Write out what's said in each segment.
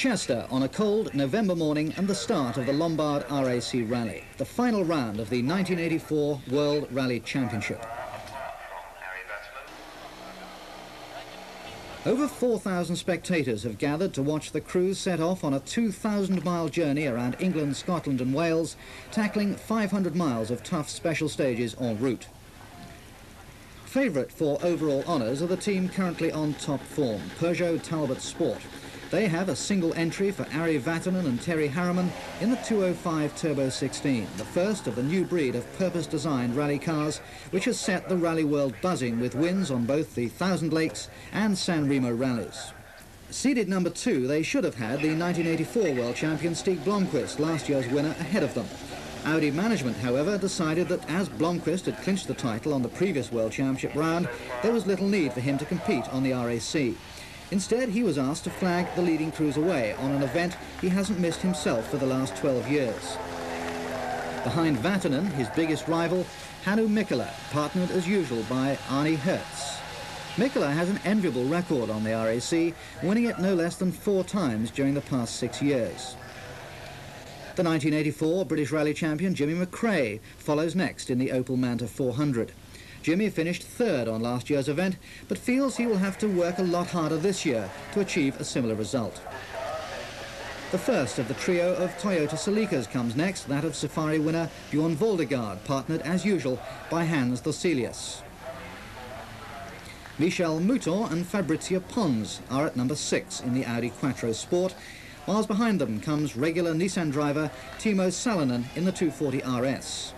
Chester on a cold November morning and the start of the Lombard RAC Rally, the final round of the 1984 World Rally Championship. Over 4,000 spectators have gathered to watch the crews set off on a 2,000-mile journey around England, Scotland and Wales, tackling 500 miles of tough special stages en route. Favourite for overall honours are the team currently on top form, Peugeot Talbot Sport. They have a single entry for Ari Vatanen and Terry Harriman in the 205 Turbo 16, the first of the new breed of purpose-designed rally cars, which has set the rally world buzzing with wins on both the Thousand Lakes and San Remo rallies. Seeded number 2, they should have had the 1984 world champion Stig Blomqvist, last year's winner, ahead of them. Audi management, however, decided that as Blomqvist had clinched the title on the previous World Championship round, there was little need for him to compete on the RAC. Instead, he was asked to flag the leading crews away on an event he hasn't missed himself for the last 12 years. Behind Vatanen, his biggest rival, Hannu Mikkola, partnered as usual by Arne Hertz. Mikkola has an enviable record on the RAC, winning it no less than 4 times during the past 6 years. The 1984 British Rally champion Jimmy McRae follows next in the Opel Manta 400. Jimmy finished 3rd on last year's event, but feels he will have to work a lot harder this year to achieve a similar result. The first of the trio of Toyota Celicas comes next, that of Safari winner Bjorn Voldegaard, partnered as usual by Hans Thorcelius. Michel Mouton and Fabrizio Pons are at number 6 in the Audi Quattro Sport, whilst behind them comes regular Nissan driver Timo Salonen in the 240 RS.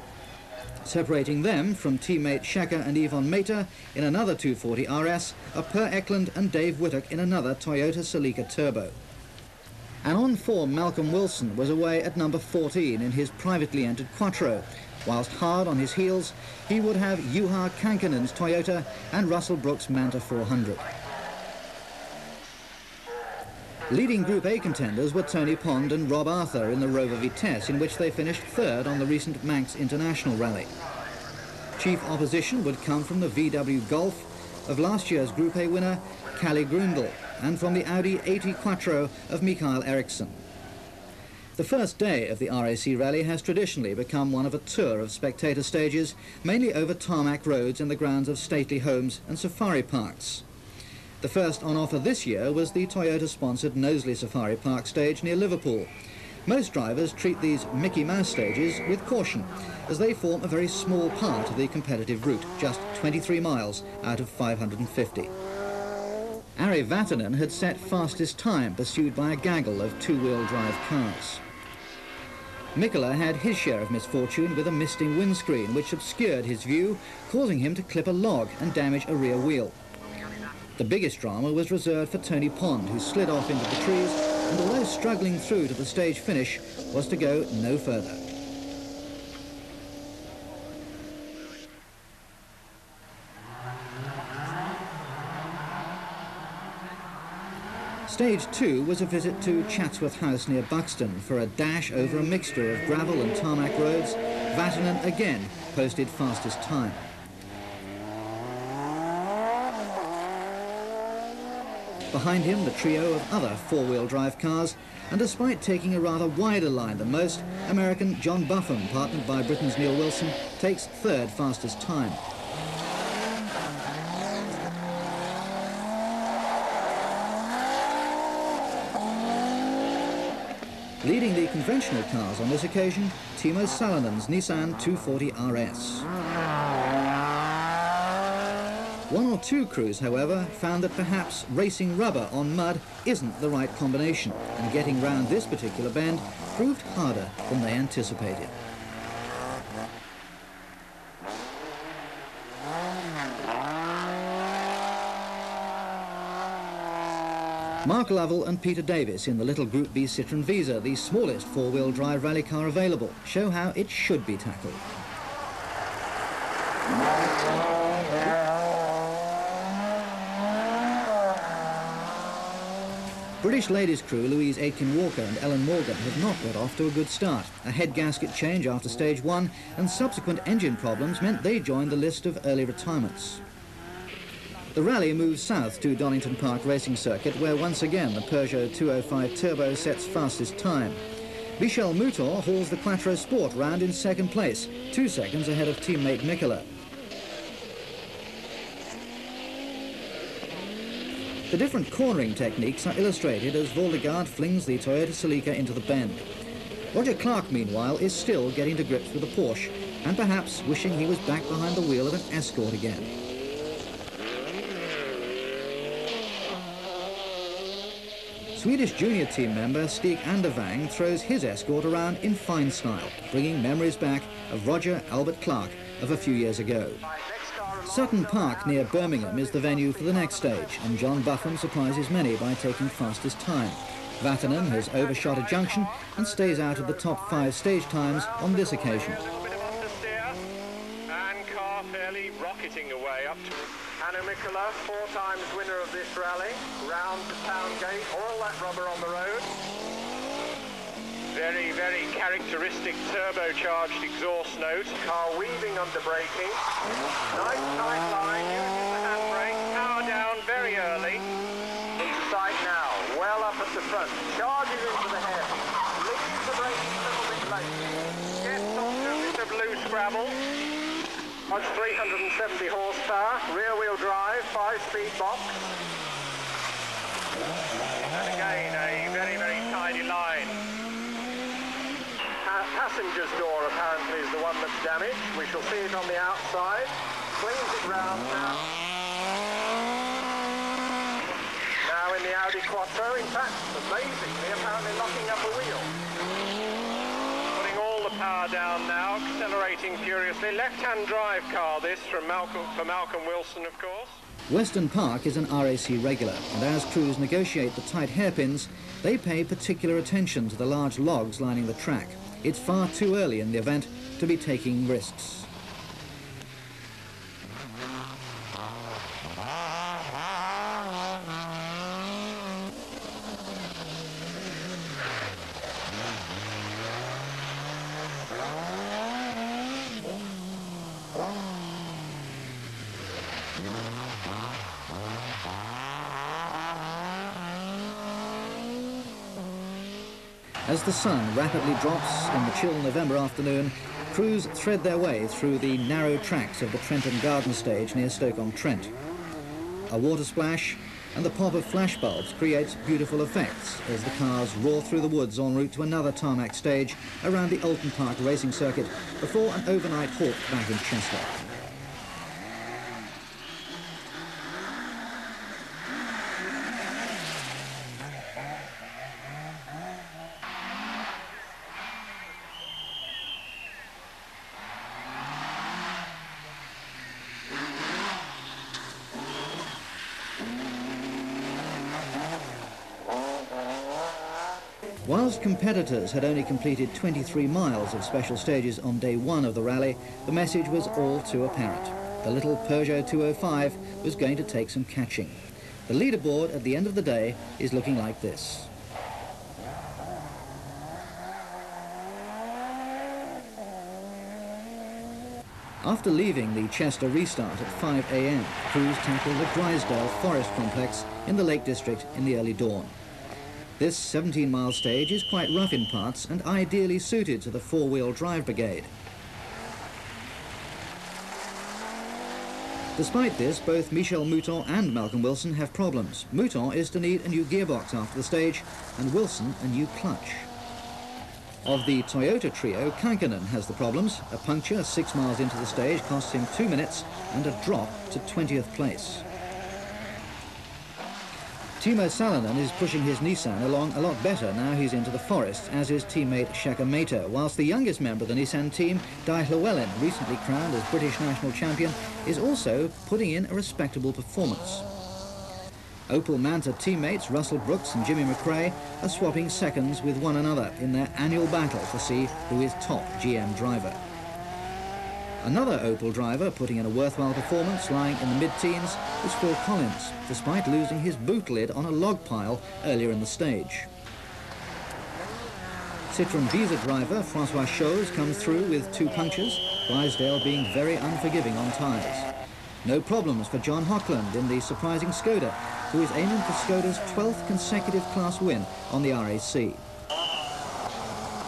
Separating them from teammate Shaka and Yvonne Mater in another 240 RS are Per Eklund and Dave Whittock in another Toyota Celica Turbo. And on form Malcolm Wilson was away at number 14 in his privately entered Quattro, whilst hard on his heels he would have Juha Kankanen's Toyota and Russell Brooks' Manta 400. Leading Group A contenders were Tony Pond and Rob Arthur in the Rover Vitesse, in which they finished 3rd on the recent Manx International Rally. Chief opposition would come from the VW Golf of last year's Group A winner Kalle Grundle and from the Audi 80 Quattro of Mikael Eriksson. The first day of the RAC Rally has traditionally become one of a tour of spectator stages, mainly over tarmac roads in the grounds of stately homes and safari parks. The first on offer this year was the Toyota-sponsored Knowsley Safari Park stage near Liverpool. Most drivers treat these Mickey Mouse stages with caution, as they form a very small part of the competitive route, just 23 miles out of 550. Ari Vatanen had set fastest time, pursued by a gaggle of two-wheel drive cars. Mikkola had his share of misfortune with a misting windscreen, which obscured his view, causing him to clip a log and damage a rear wheel. The biggest drama was reserved for Tony Pond, who slid off into the trees and, although struggling through to the stage finish, was to go no further. Stage 2 was a visit to Chatsworth House near Buxton for a dash over a mixture of gravel and tarmac roads. Vatanen again posted fastest time. Behind him, the trio of other four-wheel drive cars, and despite taking a rather wider line than most, American John Buffum, partnered by Britain's Neil Wilson, takes 3rd fastest time. Leading the conventional cars on this occasion, Timo Salonen's Nissan 240 RS. One or two crews, however, found that perhaps racing rubber on mud isn't the right combination, and getting round this particular bend proved harder than they anticipated. Mark Lovell and Peter Davis in the little Group B Citroën Visa, the smallest four-wheel drive rally car available, show how it should be tackled. British ladies crew Louise Aitken-Walker and Ellen Morgan have not got off to a good start. A head gasket change after stage 1 and subsequent engine problems meant they joined the list of early retirements. The rally moves south to Donington Park Racing Circuit, where once again the Peugeot 205 Turbo sets fastest time. Michel Mouton hauls the Quattro Sport round in second place, 2 seconds ahead of teammate Nicola. The different cornering techniques are illustrated as Voldegaard flings the Toyota Celica into the bend. Roger Clark, meanwhile, is still getting to grips with the Porsche, and perhaps wishing he was back behind the wheel of an Escort again. Swedish junior team member Stig Andervang throws his Escort around in fine style, bringing memories back of Roger Albert Clark of a few years ago. Sutton Park near Birmingham is the venue for the next stage, and John Buffon surprises many by taking fastest time. Vatanen has overshot a junction and stays out of the top 5 stage times on this occasion. And car fairly rocketing away up to Anna Mikkola, 4 times winner of this rally, round the town gate, all that rubber on the road. Very, very characteristic turbocharged exhaust note. Car weaving under braking. Nice tight line, using the handbrake. Power down very early. Into sight now, well up at the front. Charges into the hair. Leaves the braking a little bit late. Gets onto a bit of loose gravel. That's 370 horsepower, rear-wheel drive, 5-speed box. And again, a very, very tidy line. Passenger's door apparently is the one that's damaged. We shall see it on the outside. Swings it round now. Now in the Audi Quattro, in fact, amazingly, apparently locking up a wheel. Putting all the power down now, accelerating furiously. Left-hand drive car, this, for Malcolm Wilson, of course. Weston Park is an RAC regular, and as crews negotiate the tight hairpins, they pay particular attention to the large logs lining the track. It's far too early in the event to be taking risks. As the sun rapidly drops in the chill November afternoon, crews thread their way through the narrow tracks of the Trenton Garden stage near Stoke-on-Trent. A water splash and the pop of flashbulbs creates beautiful effects as the cars roar through the woods en route to another tarmac stage around the Oulton Park Racing Circuit before an overnight halt back in Chester. Whilst competitors had only completed 23 miles of special stages on day 1 of the rally, the message was all too apparent. The little Peugeot 205 was going to take some catching. The leaderboard at the end of the day is looking like this. After leaving the Chester restart at 5 a.m, crews tackled the Drysdale Forest Complex in the Lake District in the early dawn. This 17-mile stage is quite rough in parts and ideally suited to the 4-wheel drive brigade. Despite this, both Michel Mouton and Malcolm Wilson have problems. Mouton is to need a new gearbox after the stage and Wilson a new clutch. Of the Toyota trio, Kaikkonen has the problems. A puncture 6 miles into the stage costs him 2 minutes and a drop to 20th place. Timo Salonen is pushing his Nissan along a lot better now he's into the forest, as is teammate Shaka Mehta, whilst the youngest member of the Nissan team, Dai Llewellyn, recently crowned as British national champion, is also putting in a respectable performance. Opel Manta teammates Russell Brooks and Jimmy McRae are swapping seconds with one another in their annual battle to see who is top GM driver. Another Opel driver putting in a worthwhile performance, lying in the mid-teens, is Phil Collins, despite losing his boot lid on a log pile earlier in the stage. Citroën Visa driver Francois Chose comes through with 2 punctures, Drysdale being very unforgiving on tyres. No problems for John Hockland in the surprising Skoda, who is aiming for Skoda's 12th consecutive class win on the RAC.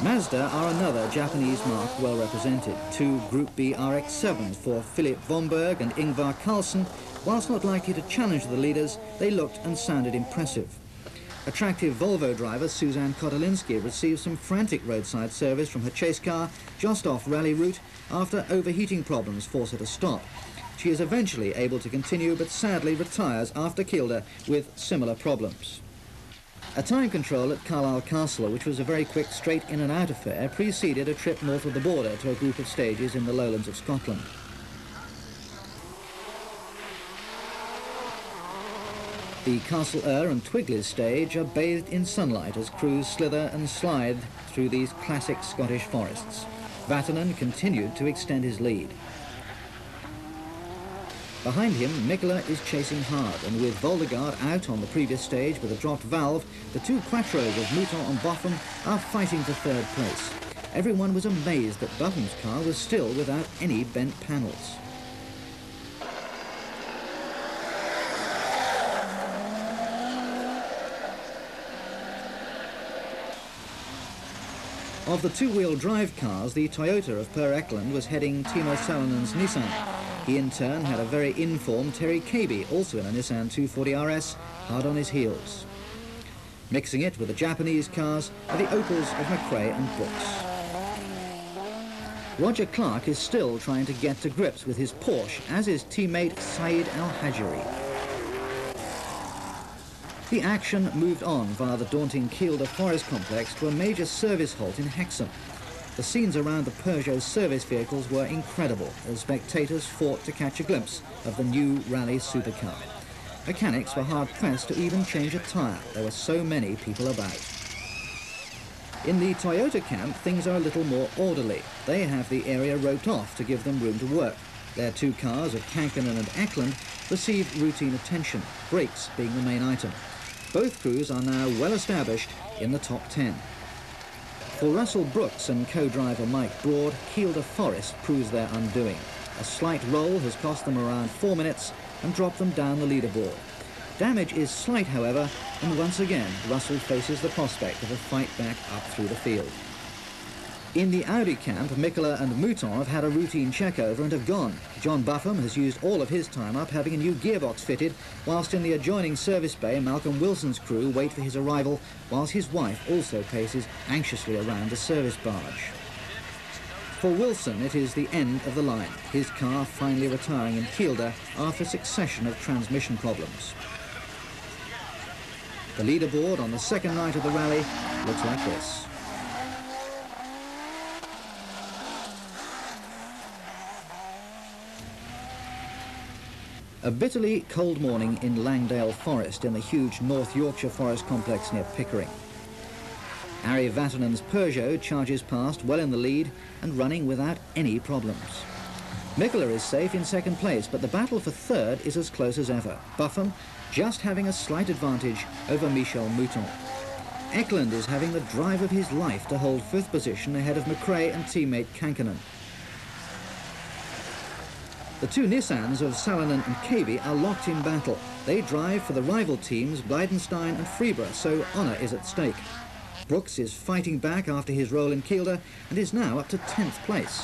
Mazda are another Japanese marque well represented. 2 Group B RX-7s for Philip Vomberg and Ingvar Carlsen. Whilst not likely to challenge the leaders, they looked and sounded impressive. Attractive Volvo driver Suzanne Kotelinski received some frantic roadside service from her chase car just off rally route after overheating problems forced her to stop. She is eventually able to continue, but sadly retires after Kielder with similar problems. A time control at Carlisle Castle, which was a very quick straight in and out affair, preceded a trip north of the border to a group of stages in the lowlands of Scotland. The Castle Ur and Twigley's stage are bathed in sunlight as crews slither and slide through these classic Scottish forests. Vatanen continued to extend his lead. Behind him, Mikkola is chasing hard, and with Voldegaard out on the previous stage with a dropped valve, the 2 Quattros of Mouton and Botham are fighting for 3rd place. Everyone was amazed that Botham's car was still without any bent panels. Of the 2-wheel drive cars, the Toyota of Per Eklund was heading Timo Salanen's Nissan. He in turn had a very informed Terry Kaby, also in a Nissan 240 RS, hard on his heels. Mixing it with the Japanese cars are the Opels of McRae and Brooks. Roger Clark is still trying to get to grips with his Porsche, as is teammate Saeed Al-Hajjari. The action moved on via the daunting Kielder Forest Complex to a major service halt in Hexham. The scenes around the Peugeot service vehicles were incredible as spectators fought to catch a glimpse of the new rally supercar. Mechanics were hard-pressed to even change a tyre. There were so many people about. In the Toyota camp, things are a little more orderly. They have the area roped off to give them room to work. Their 2 cars of Kankkunen and Eklund received routine attention, brakes being the main item. Both crews are now well established in the top 10. For Russell Brooks and co-driver Mike Broad, Kielder Forest proves their undoing. A slight roll has cost them around 4 minutes and dropped them down the leaderboard. Damage is slight, however, and once again Russell faces the prospect of a fight back up through the field. In the Audi camp, Mikkola and Mouton have had a routine checkover and have gone. John Buffum has used all of his time up having a new gearbox fitted, whilst in the adjoining service bay, Malcolm Wilson's crew wait for his arrival, whilst his wife also paces anxiously around the service barge. For Wilson, it is the end of the line, his car finally retiring in Kielder after a succession of transmission problems. The leaderboard on the second night of the rally looks like this. A bitterly cold morning in Langdale Forest in the huge North Yorkshire Forest Complex near Pickering. Ari Vatanen's Peugeot charges past well in the lead and running without any problems. Mikkola is safe in 2nd place, but the battle for 3rd is as close as ever. Buffum just having a slight advantage over Michel Mouton. Eklund is having the drive of his life to hold 5th position ahead of McRae and teammate Kankkunen. The 2 Nissans of Salonen and Kaby are locked in battle. They drive for the rival teams Bleidenstein and Freeborough, so honour is at stake. Brooks is fighting back after his role in Kielder and is now up to 10th place.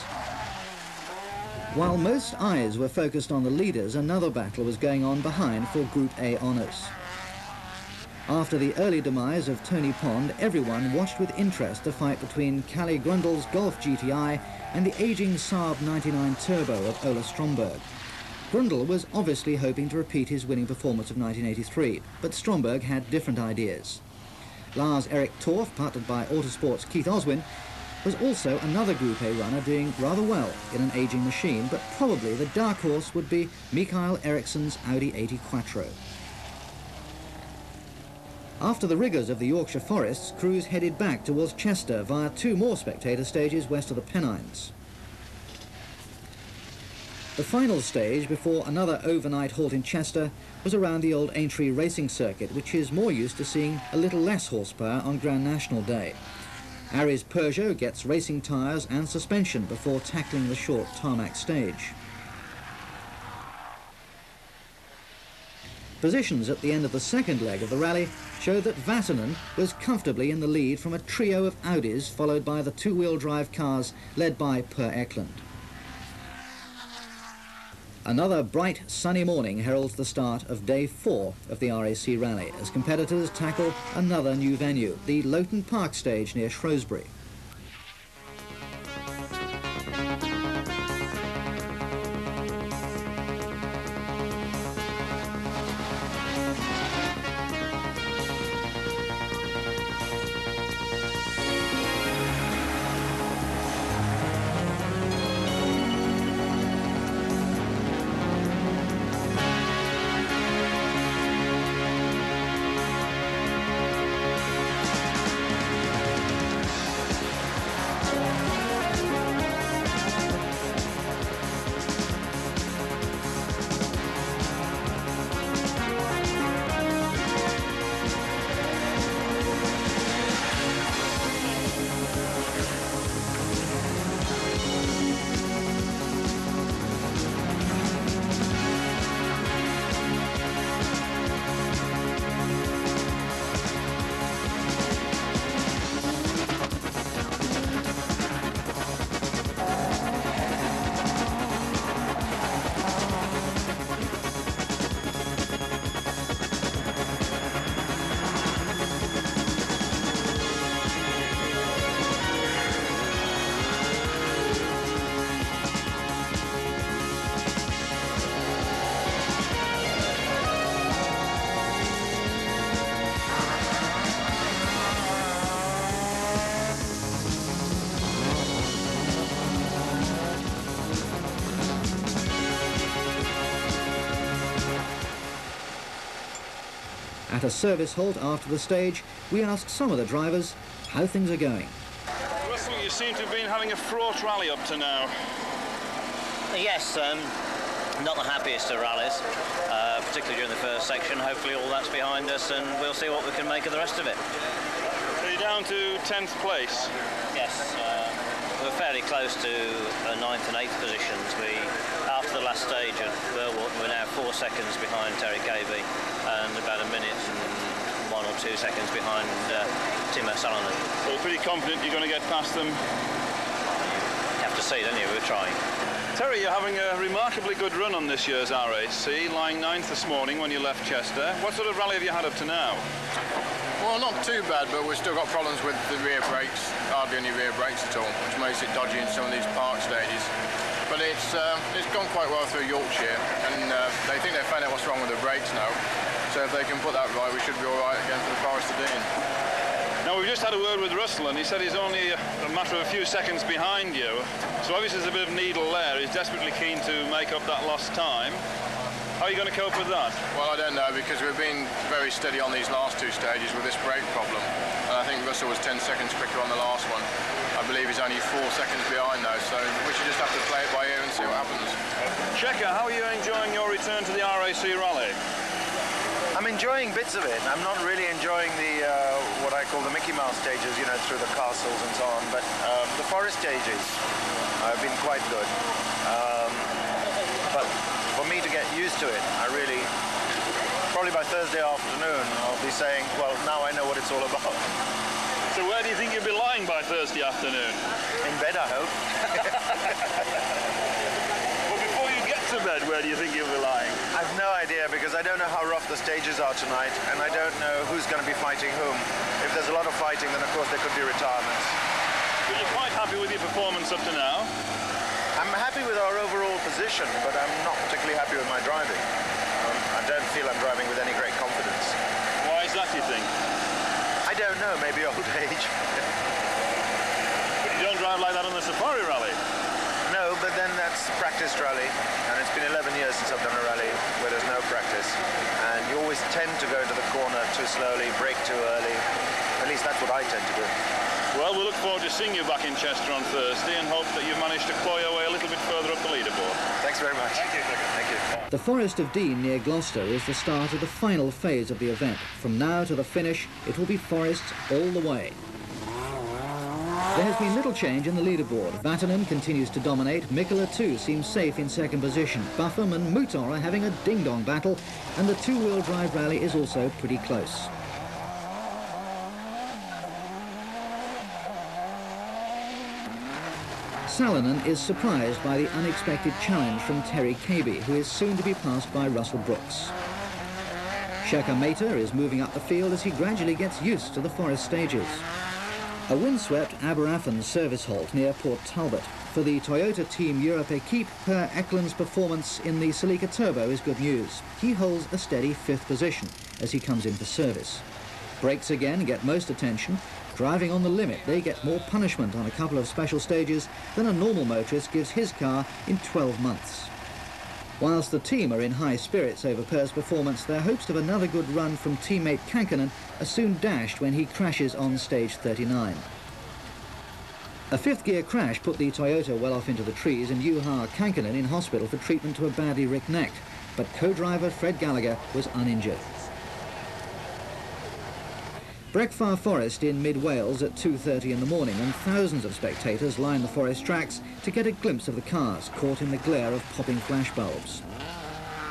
While most eyes were focused on the leaders, another battle was going on behind for Group A honours. After the early demise of Tony Pond, everyone watched with interest the fight between Kalle Grundl's Golf GTI and the ageing Saab 99 Turbo of Ola Stromberg. Grundl was obviously hoping to repeat his winning performance of 1983, but Stromberg had different ideas. Lars-Erik Torff, partnered by Autosport's Keith Oswin, was also another Group A runner doing rather well in an ageing machine, but probably the dark horse would be Mikael Eriksson's Audi 80 Quattro. After the rigours of the Yorkshire forests, crews headed back towards Chester via 2 more spectator stages west of the Pennines. The final stage before another overnight halt in Chester was around the old Aintree racing circuit, which is more used to seeing a little less horsepower on Grand National Day. Ari's Peugeot gets racing tyres and suspension before tackling the short tarmac stage. Positions at the end of the second leg of the rally showed that Vatanen was comfortably in the lead from a trio of Audis, followed by the two-wheel drive cars led by Per Eklund. Another bright, sunny morning heralds the start of day 4 of the RAC Rally as competitors tackle another new venue, the Loughton Park stage near Shrewsbury. At a service halt after the stage, we asked some of the drivers how things are going. Russell, you seem to have been having a fraught rally up to now. Yes, not the happiest of rallies, particularly during the first section. Hopefully all that's behind us and we'll see what we can make of the rest of it. So you're down to 10th place? Yes, we're fairly close to 9th and 8th positions. After the last stage at Burwood, we're now 4 seconds behind Terry Cavey and about a minute and 1 or 2 seconds behind Timo Salonen. So you're pretty confident you're going to get past them? You have to see, don't you? We're trying. Terry, you're having a remarkably good run on this year's RAC, lying 9th this morning when you left Chester. What sort of rally have you had up to now? Well, not too bad, but we've still got problems with the rear brakes, hardly any rear brakes at all, which makes it dodgy in some of these park stages. But it's gone quite well through Yorkshire, and they think they've found out what's wrong with the brakes now. So if they can put that right, we should be all right again for the Forest of Dean. Now, we've just had a word with Russell, and he said he's only a matter of a few seconds behind you. So obviously there's a bit of needle there. He's desperately keen to make up that lost time. How are you going to cope with that? Well, I don't know, because we've been very steady on these last 2 stages with this brake problem. And I think Russell was 10 seconds quicker on the last one. I believe he's only 4 seconds behind now, so we should just have to play it by ear and see what happens. Checker, how are you enjoying your return to the RAC Rally? I'm enjoying bits of it. I'm not really enjoying the what I call the Mickey Mouse stages, you know, through the castles and so on. But the forest stages have been quite good. But for me to get used to it, probably by Thursday afternoon, I'll be saying, well, now I know what it's all about. So where do you think you'll be lying by Thursday afternoon? In bed, I hope. Well, before you get to bed, where do you think you'll be lying? I've no idea, because I don't know how rough the stages are tonight, and I don't know who's going to be fighting whom. If there's a lot of fighting, then of course there could be retirements. But you're quite happy with your performance up to now? I'm happy with our overall position, but I'm not particularly happy with my driving. I don't feel I'm driving with any great confidence. Why is that, do you think? I don't know, maybe old age. But you don't drive like that on the Safari Rally? No, but then that's practice rally, and it's been 11 years since I've done a rally where there's no practice, and you always tend to go into the corner too slowly, brake too early. At least that's what I tend to do. Well, we look forward to seeing you back in Chester on Thursday and hope that you've managed to claw your way a little bit further up the leaderboard. Thanks very much. Thank you. Thank you. The Forest of Dean near Gloucester is the start of the final phase of the event. From now to the finish, it will be forests all the way. There has been little change in the leaderboard. Vatanen continues to dominate. Mikkola too seems safe in second position. Buffum and Mutor are having a ding-dong battle, and the two-wheel drive rally is also pretty close. Salonen is surprised by the unexpected challenge from Terry Cabey, who is soon to be passed by Russell Brooks. Shekhar Mater is moving up the field as he gradually gets used to the forest stages. A windswept Aberafan service halt near Port Talbot. For the Toyota Team Europe Equipe, Per Eklund's performance in the Celica Turbo is good news. He holds a steady 5th position as he comes in for service. Brakes again get most attention. Driving on the limit, they get more punishment on a couple of special stages than a normal motorist gives his car in 12 months. Whilst the team are in high spirits over Per's performance, their hopes of another good run from teammate Kankkunen are soon dashed when he crashes on stage 39. A 5th gear crash put the Toyota well off into the trees and Juha Kankkunen in hospital for treatment to a badly ripped neck, but co-driver Fred Gallagher was uninjured. Breckfar Forest in mid-Wales at 2:30 in the morning, and thousands of spectators line the forest tracks to get a glimpse of the cars caught in the glare of popping flashbulbs.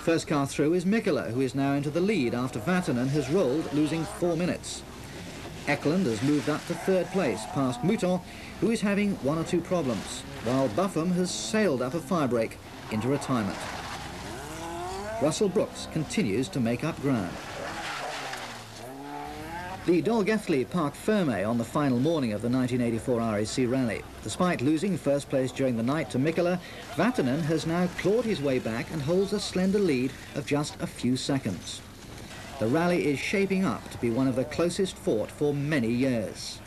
First car through is Mikkola, who is now into the lead after Vatanen has rolled, losing 4 minutes. Eklund has moved up to 3rd place, past Mutor, who is having 1 or 2 problems, while Buffum has sailed up a firebreak into retirement. Russell Brooks continues to make up ground. The Dolgethley parked firme on the final morning of the 1984 RAC Rally. Despite losing first place during the night to Mikkola, Vatanen has now clawed his way back and holds a slender lead of just a few seconds. The rally is shaping up to be one of the closest fought for many years.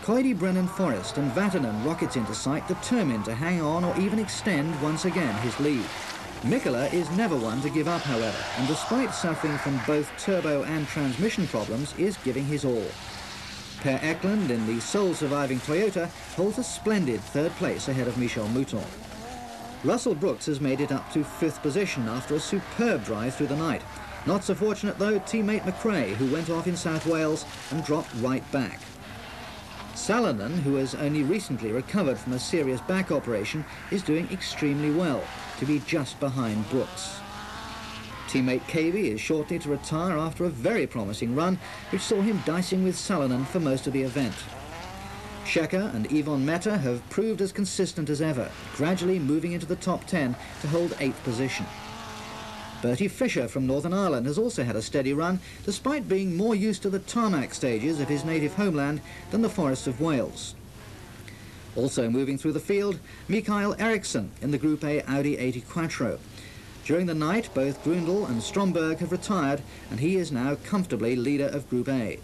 Coedy Brennan Forrest and Vatanen rockets into sight, determined to hang on or even extend once again his lead. Mikkola is never one to give up, however, and despite suffering from both turbo and transmission problems, is giving his all. Per Eklund, in the sole surviving Toyota, holds a splendid 3rd place ahead of Michel Mouton. Russell Brooks has made it up to 5th position after a superb drive through the night. Not so fortunate, though, teammate McRae, who went off in South Wales and dropped right back. Salonen, who has only recently recovered from a serious back operation, is doing extremely well, to be just behind Brooks. Teammate Cabey is shortly to retire after a very promising run, which saw him dicing with Salonen for most of the event. Shekhar and Yvonne Meta have proved as consistent as ever, gradually moving into the top 10 to hold 8th position. Bertie Fisher from Northern Ireland has also had a steady run, despite being more used to the tarmac stages of his native homeland than the forests of Wales. Also moving through the field, Mikael Eriksson in the Group A Audi 80 Quattro. During the night, both Grundle and Stromberg have retired, and he is now comfortably leader of Group A.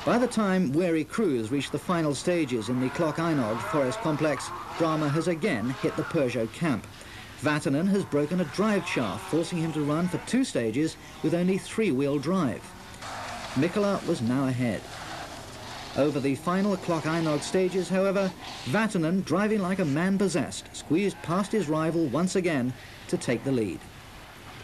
By the time weary crews reach the final stages in the Cloc Einog Forest Complex, drama has again hit the Peugeot camp. Vatanen has broken a drive shaft, forcing him to run for 2 stages with only 3-wheel drive. Mikkola was now ahead. Over the final Cloc Einog stages, however, Vatanen, driving like a man possessed, squeezed past his rival once again to take the lead.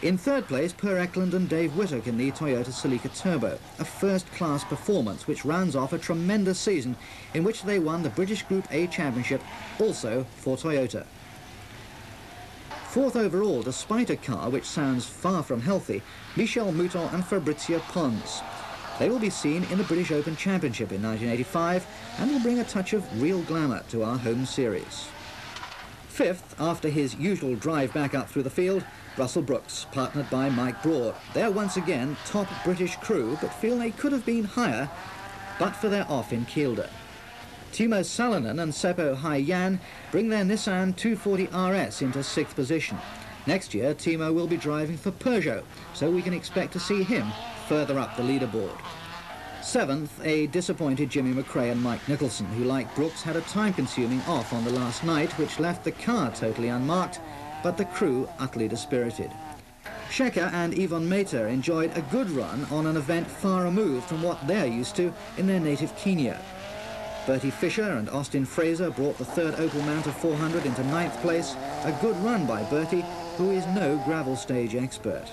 In 3rd place, Per Eklund and Dave Whittock in the Toyota Celica Turbo, a first-class performance which rounds off a tremendous season in which they won the British Group A Championship, also for Toyota. 4th overall, despite a car which sounds far from healthy, Michel Mouton and Fabrizio Pons. They will be seen in the British Open Championship in 1985 and will bring a touch of real glamour to our home series. 5th, after his usual drive back up through the field, Russell Brooks, partnered by Mike Broad. They're once again top British crew, but feel they could have been higher, but for their off in Kielder. Timo Salonen and Seppo Hai-Jan bring their Nissan 240 RS into 6th position. Next year, Timo will be driving for Peugeot, so we can expect to see him further up the leaderboard. 7th, a disappointed Jimmy McRae and Mike Nicholson, who, like Brooks, had a time-consuming off on the last night, which left the car totally unmarked, but the crew utterly dispirited. Shekhar and Yvonne Mater enjoyed a good run on an event far removed from what they're used to in their native Kenya. Bertie Fisher and Austin Fraser brought the third Opel Manta 400 into 9th place. A good run by Bertie, who is no gravel stage expert.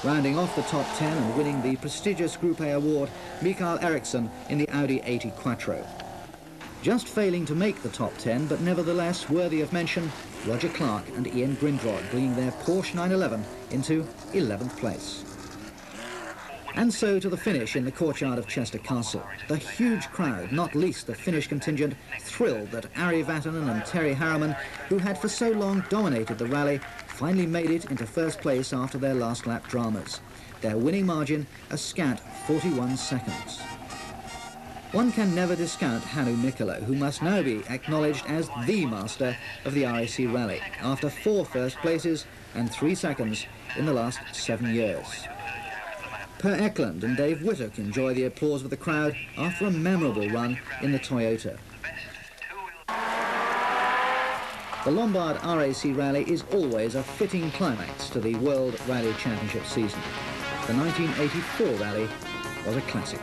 Rounding off the top 10 and winning the prestigious Group A award, Mikael Eriksson in the Audi 80 Quattro. Just failing to make the top 10, but nevertheless worthy of mention, Roger Clark and Ian Grindrod bringing their Porsche 911 into 11th place. And so to the finish in the courtyard of Chester Castle. The huge crowd, not least the Finnish contingent, thrilled that Ari Vatanen and Terry Harriman, who had for so long dominated the rally, finally made it into first place after their last lap dramas. Their winning margin, a scant 41 seconds. One can never discount Hannu Mikkola, who must now be acknowledged as the master of the RAC Rally, after 4 first places and 3 seconds in the last 7 years. Per Eklund and Dave Whittock enjoy the applause of the crowd after a memorable run in the Toyota. The Lombard RAC Rally is always a fitting climax to the World Rally Championship season. The 1984 rally was a classic.